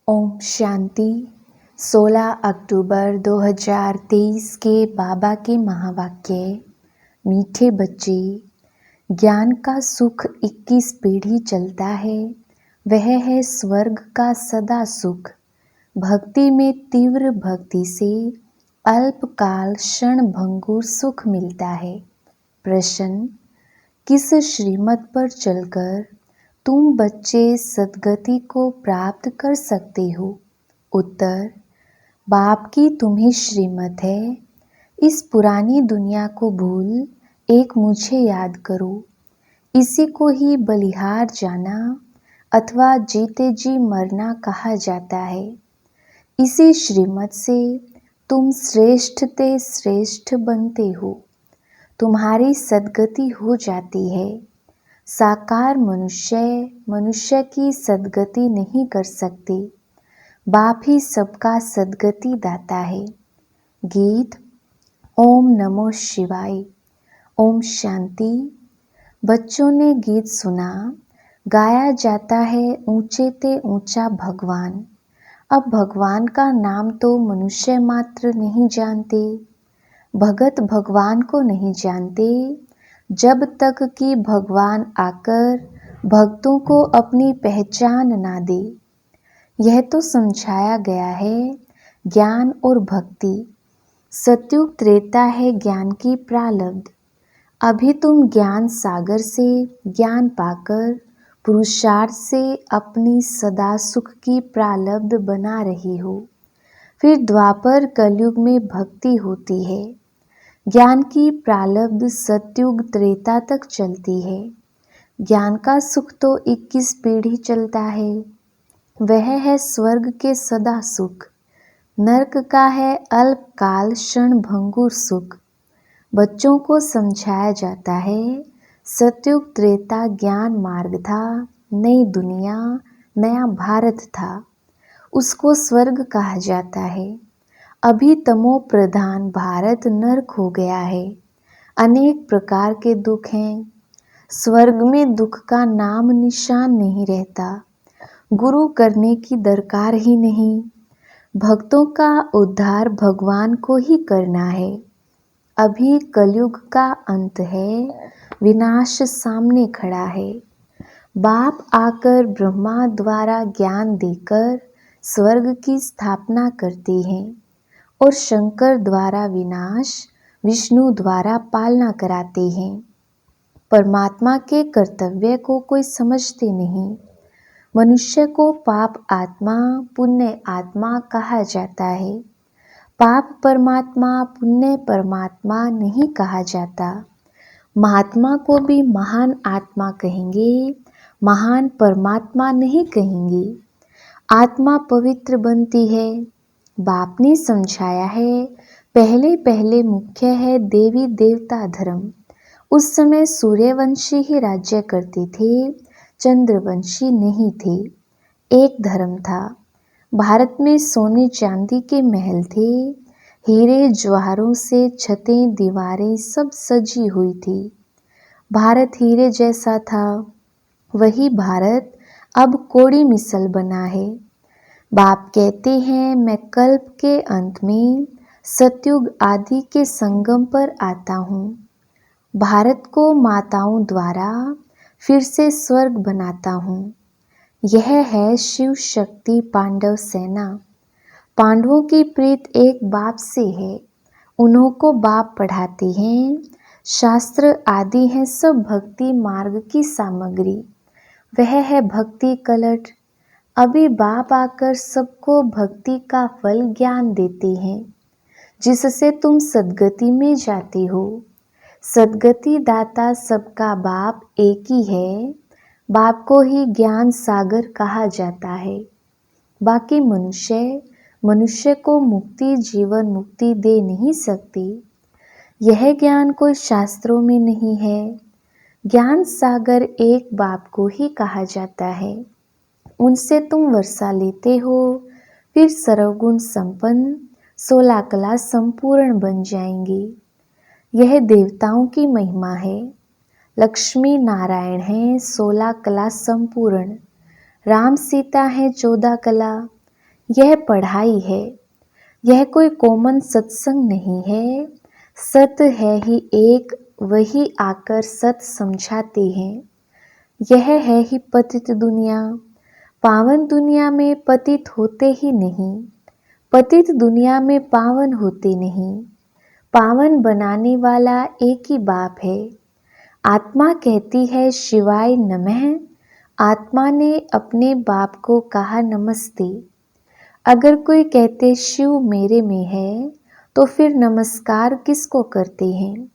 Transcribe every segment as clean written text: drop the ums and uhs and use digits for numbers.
ओम शांति। 16 अक्टूबर 2023 के बाबा के महावाक्य। मीठे बच्चे, ज्ञान का सुख 21 पीढ़ी चलता है, वह है स्वर्ग का सदा सुख। भक्ति में तीव्र भक्ति से अल्पकाल क्षण भंगुर सुख मिलता है। प्रश्न, किस श्रीमत पर चलकर तुम बच्चे सद्गति को प्राप्त कर सकते हो? उत्तर, बाप की तुम्हें श्रीमत है। इस पुरानी दुनिया को भूल एक मुझे याद करो। इसी को ही बलिहार जाना अथवा जीते जी मरना कहा जाता है। इसी श्रीमत से तुम श्रेष्ठ ते श्रेष्ठ बनते हो। तुम्हारी सद्गति हो जाती है। साकार मनुष्य की सद्गति नहीं कर सकते। बाप ही सबका सद्गति दाता है। गीत। ओम नमो शिवाय। ओम शांति। बच्चों ने गीत सुना। गाया जाता है ऊंचे ते ऊंचा भगवान। अब भगवान का नाम तो मनुष्य मात्र नहीं जानते। भगत भगवान को नहीं जानते जब तक कि भगवान आकर भक्तों को अपनी पहचान ना दे। यह तो समझाया गया है ज्ञान और भक्ति। सतयुग त्रेता है ज्ञान की प्रारब्ध। अभी तुम ज्ञान सागर से ज्ञान पाकर पुरुषार्थ से अपनी सदा सुख की प्रारब्ध बना रही हो। फिर द्वापर कलयुग में भक्ति होती है। ज्ञान की प्रारब्ध सतयुग त्रेता तक चलती है। ज्ञान का सुख तो 21 पीढ़ी चलता है, वह है स्वर्ग के सदा सुख। नरक का है अल्पकाल क्षण भंगुर सुख। बच्चों को समझाया जाता है सतयुग त्रेता ज्ञान मार्ग था, नई दुनिया नया भारत था, उसको स्वर्ग कहा जाता है। अभी तमो प्रधान भारत नरक हो गया है। अनेक प्रकार के दुख हैं। स्वर्ग में दुख का नाम निशान नहीं रहता। गुरु करने की दरकार ही नहीं। भक्तों का उद्धार भगवान को ही करना है। अभी कलयुग का अंत है, विनाश सामने खड़ा है। बाप आकर ब्रह्मा द्वारा ज्ञान देकर स्वर्ग की स्थापना करते हैं और शंकर द्वारा विनाश, विष्णु द्वारा पालना कराते हैं। परमात्मा के कर्तव्य को कोई समझते नहीं। मनुष्य को पाप आत्मा पुण्य आत्मा कहा जाता है। पाप परमात्मा पुण्य परमात्मा नहीं कहा जाता। महात्मा को भी महान आत्मा कहेंगे, महान परमात्मा नहीं कहेंगे। आत्मा पवित्र बनती है। बाप ने समझाया है पहले पहले मुख्य है देवी देवता धर्म। उस समय सूर्यवंशी ही राज्य करते थे, चंद्रवंशी नहीं थे। एक धर्म था। भारत में सोने चांदी के महल थे। हीरे ज्वाहरों से छतें दीवारें सब सजी हुई थी। भारत हीरे जैसा था। वही भारत अब कोड़ी मिसल बना है। बाप कहते हैं मैं कल्प के अंत में सतयुग आदि के संगम पर आता हूँ। भारत को माताओं द्वारा फिर से स्वर्ग बनाता हूँ। यह है शिव शक्ति पांडव सेना। पांडवों की प्रीत एक बाप से है। उन्हों को बाप पढ़ाते हैं। शास्त्र आदि हैं सब भक्ति मार्ग की सामग्री। वह है भक्ति कलट। अभी बाप आकर सबको भक्ति का फल ज्ञान देते हैं, जिससे तुम सद्गति में जाते हो। सद्गति दाता सबका बाप एक ही है। बाप को ही ज्ञान सागर कहा जाता है। बाकी मनुष्य को मुक्ति जीवन मुक्ति दे नहीं सकती। यह ज्ञान कोई शास्त्रों में नहीं है। ज्ञान सागर एक बाप को ही कहा जाता है। उनसे तुम वर्षा लेते हो, फिर सर्वगुण संपन्न 16 कला संपूर्ण बन जाएंगे। यह देवताओं की महिमा है। लक्ष्मी नारायण हैं 16 कला संपूर्ण। राम सीता हैं 14 कला। यह पढ़ाई है, यह कोई कॉमन सत्संग नहीं है। सत्य है ही एक, वही आकर सत्य समझाते हैं। यह है ही पतित दुनिया। पावन दुनिया में पतित होते ही नहीं, पतित दुनिया में पावन होते नहीं। पावन बनाने वाला एक ही बाप है। आत्मा कहती है शिवाय नमः। आत्मा ने अपने बाप को कहा नमस्ते। अगर कोई कहते शिव मेरे में है तो फिर नमस्कार किसको करते हैं?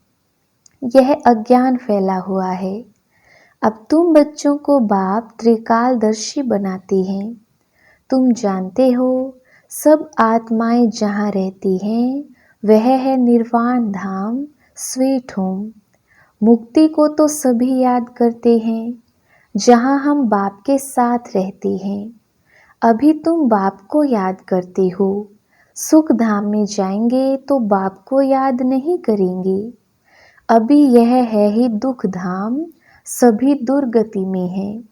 यह अज्ञान फैला हुआ है। अब तुम बच्चों को बाप त्रिकालदर्शी बनाते हैं। तुम जानते हो सब आत्माएं जहाँ रहती हैं वह है निर्वाण धाम, स्वीट होम। मुक्ति को तो सभी याद करते हैं जहाँ हम बाप के साथ रहते हैं। अभी तुम बाप को याद करते हो, सुख धाम में जाएंगे तो बाप को याद नहीं करेंगे। अभी यह है ही दुख धाम, सभी दुर्गति में है।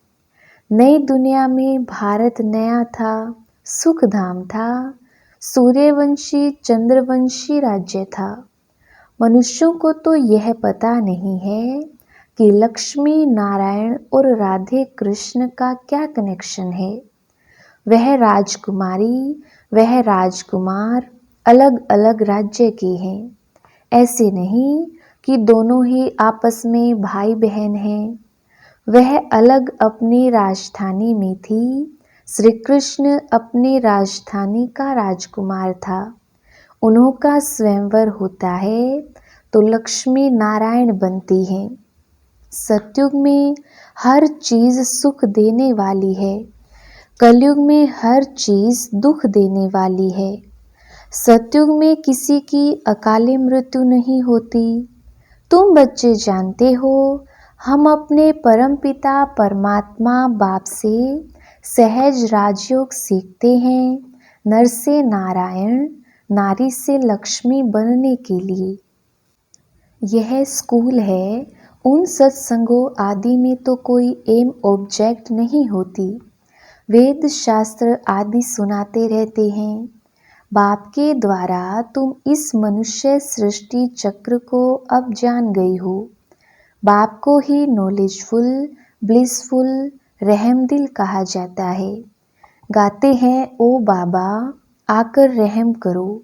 नई दुनिया में भारत नया था, सुख धाम था, सूर्यवंशी चंद्रवंशी राज्य था। मनुष्यों को तो यह पता नहीं है कि लक्ष्मी नारायण और राधे कृष्ण का क्या कनेक्शन है। वह राजकुमारी, वह राजकुमार अलग अलग राज्य के हैं। ऐसे नहीं कि दोनों ही आपस में भाई बहन हैं। वह अलग अपनी राजधानी में थी। श्री कृष्ण अपनी राजधानी का राजकुमार था। उन्हों का स्वयंवर होता है तो लक्ष्मी नारायण बनती हैं। सतयुग में हर चीज सुख देने वाली है, कलयुग में हर चीज दुख देने वाली है। सतयुग में किसी की अकाली मृत्यु नहीं होती। तुम बच्चे जानते हो हम अपने परमपिता परमात्मा बाप से सहज राजयोग सीखते हैं, नर से नारायण, नारी से लक्ष्मी बनने के लिए। यह स्कूल है। उन सत्संगों आदि में तो कोई एम ऑब्जेक्ट नहीं होती। वेद शास्त्र आदि सुनाते रहते हैं। बाप के द्वारा तुम इस मनुष्य सृष्टि चक्र को अब जान गई हो। बाप को ही नॉलेजफुल, ब्लिसफुल, रहमदिल कहा जाता है। गाते हैं ओ बाबा आकर रहम करो।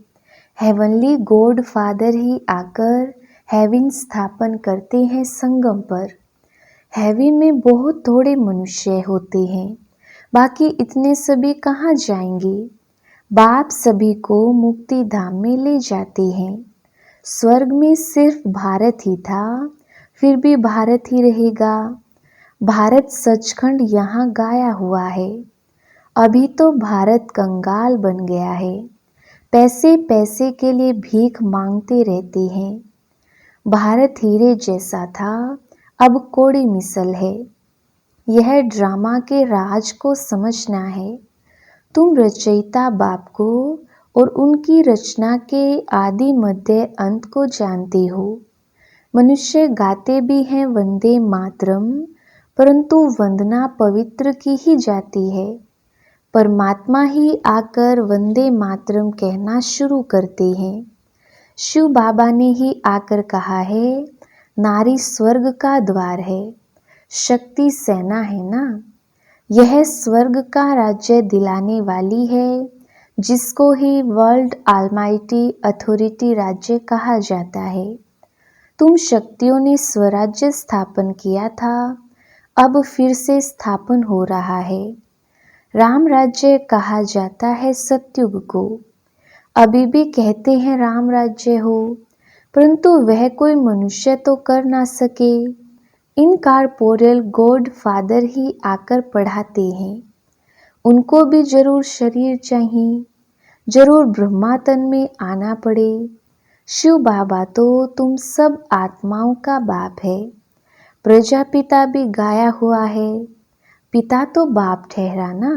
हेवनली गॉड फादर ही आकर हेवन स्थापन करते हैं संगम पर। हेवन में बहुत थोड़े मनुष्य होते हैं, बाकी इतने सभी कहाँ जाएंगे। बाप सभी को मुक्ति धाम में ले जाते हैं। स्वर्ग में सिर्फ भारत ही था, फिर भी भारत ही रहेगा। भारत सचखंड यहाँ गाया हुआ है। अभी तो भारत कंगाल बन गया है। पैसे पैसे के लिए भीख मांगते रहते हैं। भारत हीरे जैसा था, अब कौड़ी मिसल है। यह ड्रामा के राज को समझना है। तुम रचयिता बाप को और उनकी रचना के आदि मध्य अंत को जानते हो। मनुष्य गाते भी हैं वंदे मातरम, परंतु वंदना पवित्र की ही जाती है। परमात्मा ही आकर वंदे मातरम कहना शुरू करते हैं। शिव बाबा ने ही आकर कहा है नारी स्वर्ग का द्वार है। शक्ति सेना है ना, यह स्वर्ग का राज्य दिलाने वाली है, जिसको ही वर्ल्ड ऑलमाइटी अथॉरिटी राज्य कहा जाता है। तुम शक्तियों ने स्वराज्य स्थापन किया था, अब फिर से स्थापन हो रहा है। राम राज्य कहा जाता है सतयुग को। अभी भी कहते हैं राम राज्य हो, परंतु वह कोई मनुष्य तो कर ना सके। इनकॉर्पोरियल गॉड फादर ही आकर पढ़ाते हैं। उनको भी जरूर शरीर चाहिए, जरूर ब्रह्मा तन में आना पड़े। शिव बाबा तो तुम सब आत्माओं का बाप है। प्रजापिता भी गाया हुआ है, पिता तो बाप ठहरा ना।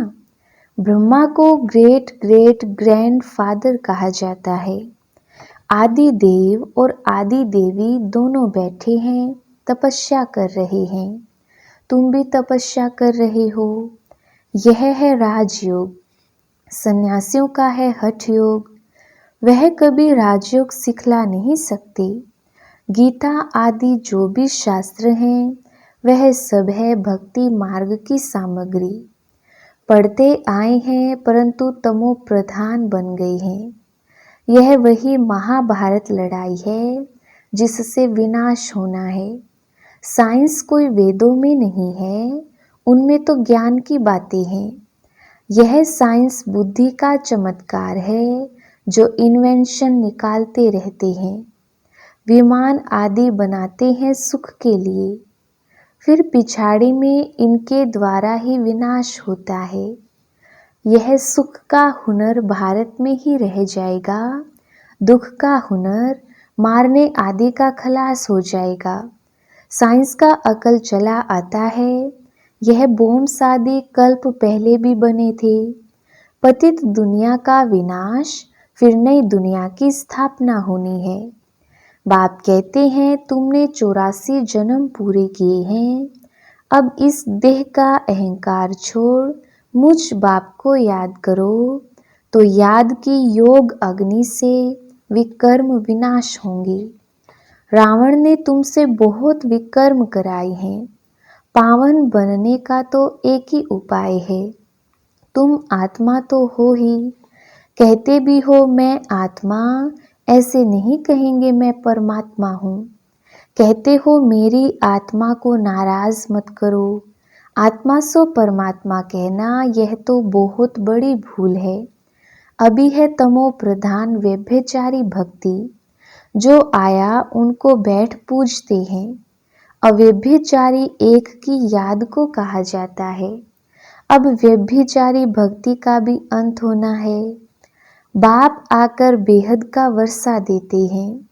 ब्रह्मा को ग्रेट ग्रेट ग्रैंड फादर कहा जाता है। आदि देव और आदि देवी दोनों बैठे हैं, तपस्या कर रहे हैं। तुम भी तपस्या कर रहे हो। यह है राजयोग। सन्यासियों का है हठ योग, वह कभी राजयोग सिखला नहीं सकते। गीता आदि जो भी शास्त्र हैं वह सब है भक्ति मार्ग की सामग्री। पढ़ते आए हैं परंतु तमो प्रधान बन गए हैं। यह वही महाभारत लड़ाई है जिससे विनाश होना है। साइंस कोई वेदों में नहीं है, उनमें तो ज्ञान की बातें हैं। यह साइंस बुद्धि का चमत्कार है जो इन्वेंशन निकालते रहते हैं। विमान आदि बनाते हैं सुख के लिए, फिर पिछाड़ी में इनके द्वारा ही विनाश होता है। यह सुख का हुनर भारत में ही रह जाएगा, दुख का हुनर मारने आदि का खलास हो जाएगा। साइंस का अकल चला आता है, यह बोम्स आदि कल्प पहले भी बने थे। पतित दुनिया का विनाश, फिर नई दुनिया की स्थापना होनी है। बाप कहते हैं तुमने 84 जन्म पूरे किए हैं, अब इस देह का अहंकार छोड़ मुझ बाप को याद करो, तो याद की योग अग्नि से विकर्म विनाश होंगे। रावण ने तुमसे बहुत विकर्म कराए हैं, पावन बनने का तो एक ही उपाय है। तुम आत्मा तो हो ही, कहते भी हो मैं आत्मा, ऐसे नहीं कहेंगे मैं परमात्मा हूँ। कहते हो मेरी आत्मा को नाराज मत करो, आत्मा सो परमात्मा कहना यह तो बहुत बड़ी भूल है। अभी है तमो प्रधान व्यभिचारी भक्ति, जो आया उनको बैठ पूजते हैं। अव्यभिचारी एक की याद को कहा जाता है। अब व्यभिचारी भक्ति का भी अंत होना है। बाप आकर बेहद का वर्षा देते हैं।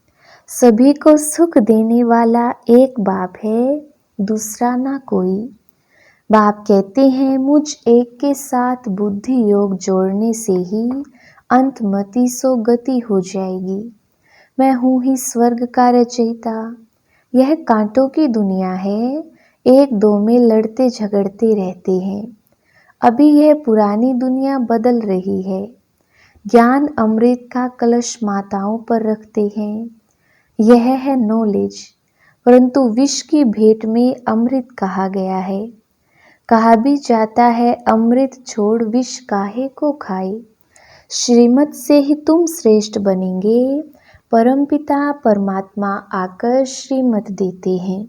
सभी को सुख देने वाला एक बाप है, दूसरा ना कोई। बाप कहते हैं मुझ एक के साथ बुद्धि योग जोड़ने से ही अंतमति सो गति हो जाएगी। मैं हूँ ही स्वर्ग का रचयिता। यह कांटों की दुनिया है, एक दो में लड़ते झगड़ते रहते हैं। अभी यह पुरानी दुनिया बदल रही है। ज्ञान अमृत का कलश माताओं पर रखते हैं, यह है नॉलेज, परंतु विष की भेंट में अमृत कहा गया है। कहा भी जाता है अमृत छोड़ विष काहे को खाए। श्रीमत से ही तुम श्रेष्ठ बनेंगे। परमपिता परमात्मा आकर श्रीमत देते हैं।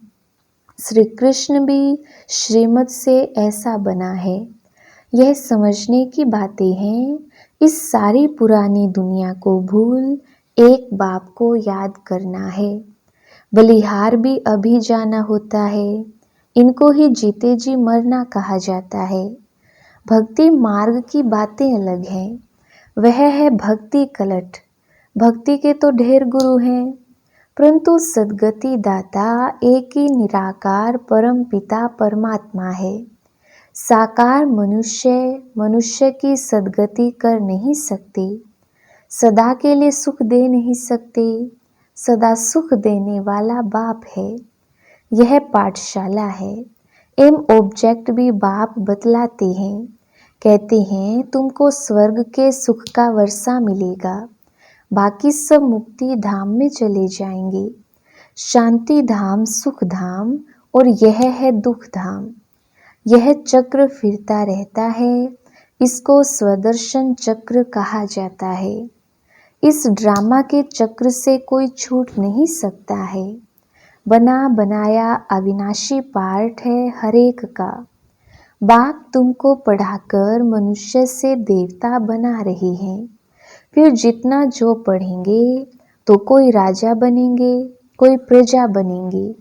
श्री कृष्ण भी श्रीमत से ऐसा बना है। यह समझने की बातें हैं। इस सारी पुरानी दुनिया को भूल एक बाप को याद करना है। बलिहार भी अभी जाना होता है। इनको ही जीते जी मरना कहा जाता है। भक्ति मार्ग की बातें अलग हैं, वह है भक्ति कलट। भक्ति के तो ढेर गुरु हैं, परंतु सद्गति दाता एक ही निराकार परम पिता परमात्मा है। साकार मनुष्य मनुष्य की सद्गति कर नहीं सकते, सदा के लिए सुख दे नहीं सकते। सदा सुख देने वाला बाप है। यह पाठशाला है। एम ऑब्जेक्ट भी बाप बतलाते हैं। कहते हैं तुमको स्वर्ग के सुख का वर्षा मिलेगा, बाकी सब मुक्ति धाम में चले जाएंगे। शांति धाम सुख धाम और यह है दुख धाम। यह चक्र फिरता रहता है, इसको स्वदर्शन चक्र कहा जाता है। इस ड्रामा के चक्र से कोई छूट नहीं सकता है। बना बनाया अविनाशी पार्ट है हरेक का। बाप तुमको पढ़ाकर मनुष्य से देवता बना रहे हैं। फिर जितना जो पढ़ेंगे तो कोई राजा बनेंगे, कोई प्रजा बनेंगे।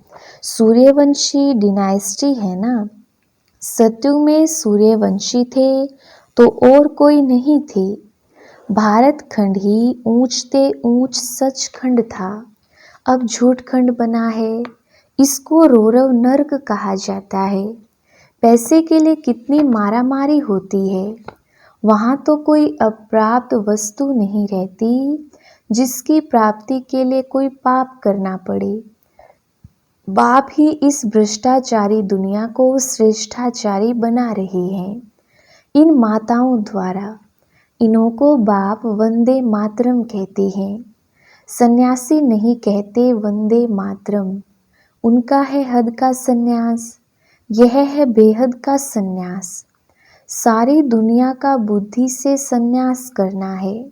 सूर्यवंशी डिनाइस्टी है ना। सत्ययुग में सूर्यवंशी थे तो और कोई नहीं थे। भारत खंड ही ऊंचते ऊंच सचखंड था, अब झूठ खंड बना है। इसको रौरव नर्क कहा जाता है। पैसे के लिए कितनी मारामारी होती है। वहाँ तो कोई अप्राप्त वस्तु नहीं रहती जिसकी प्राप्ति के लिए कोई पाप करना पड़े। बाप ही इस भ्रष्टाचारी दुनिया को श्रेष्ठाचारी बना रहे हैं इन माताओं द्वारा। इन्हों को बाप वंदे मातरम कहते हैं। सन्यासी नहीं कहते वंदे मातरम, उनका है हद का सन्यास, यह है बेहद का सन्यास। सारी दुनिया का बुद्धि से सन्यास करना है,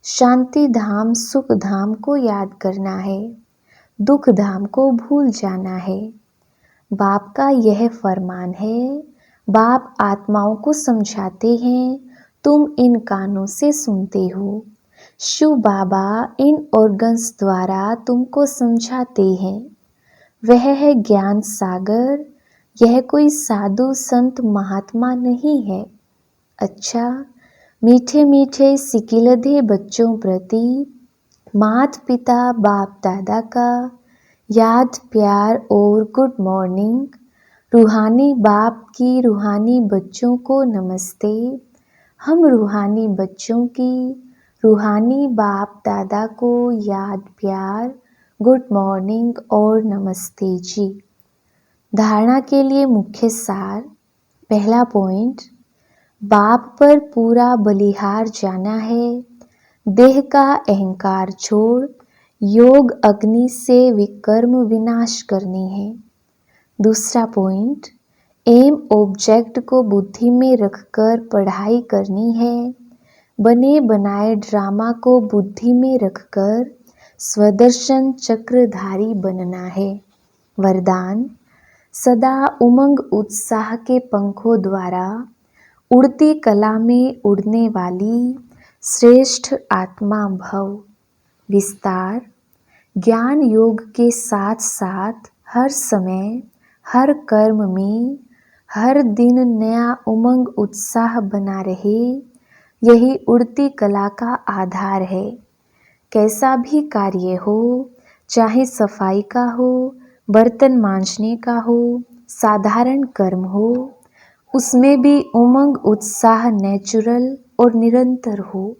शांति धाम सुख धाम को याद करना है, दुख धाम को भूल जाना है। बाप का यह फरमान है। बाप आत्माओं को समझाते हैं, तुम इन कानों से सुनते हो। शिव बाबा इन ऑर्गन्स द्वारा तुमको समझाते हैं। वह है ज्ञान सागर, यह कोई साधु संत महात्मा नहीं है। अच्छा, मीठे मीठे सिकिलधे बच्चों प्रति माता पिता बाप दादा का याद प्यार और गुड मॉर्निंग। रूहानी बाप की रूहानी बच्चों को नमस्ते। हम रूहानी बच्चों की रूहानी बाप दादा को याद प्यार गुड मॉर्निंग और नमस्ते जी। धारणा के लिए मुख्य सार। पहला पॉइंट, बाप पर पूरा बलिहार जाना है। देह का अहंकार छोड़ योग अग्नि से विकर्म विनाश करनी है। दूसरा पॉइंट, एम ऑब्जेक्ट को बुद्धि में रखकर पढ़ाई करनी है। बने बनाए ड्रामा को बुद्धि में रखकर स्वदर्शन चक्रधारी बनना है। वरदान, सदा उमंग उत्साह के पंखों द्वारा उड़ती कला में उड़ने वाली श्रेष्ठ आत्मा भव। विस्तार, ज्ञान योग के साथ साथ हर समय हर कर्म में हर दिन नया उमंग उत्साह बना रहे, यही उड़ती कला का आधार है। कैसा भी कार्य हो, चाहे सफाई का हो, बर्तन मांजने का हो, साधारण कर्म हो, उसमें भी उमंग उत्साह नेचुरल और निरंतर हो।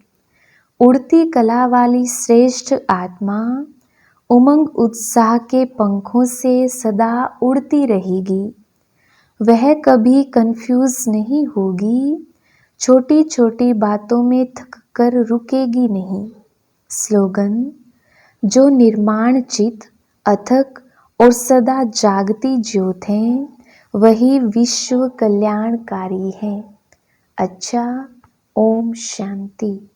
उड़ती कला वाली श्रेष्ठ आत्मा उमंग उत्साह के पंखों से सदा उड़ती रहेगी। वह कभी कंफ्यूज नहीं होगी, छोटी छोटी बातों में थक कर रुकेगी नहीं। स्लोगन, जो निर्माण चित अथक और सदा जागती ज्योत हैं, वही विश्व कल्याणकारी हैं। अच्छा, ओम शांति।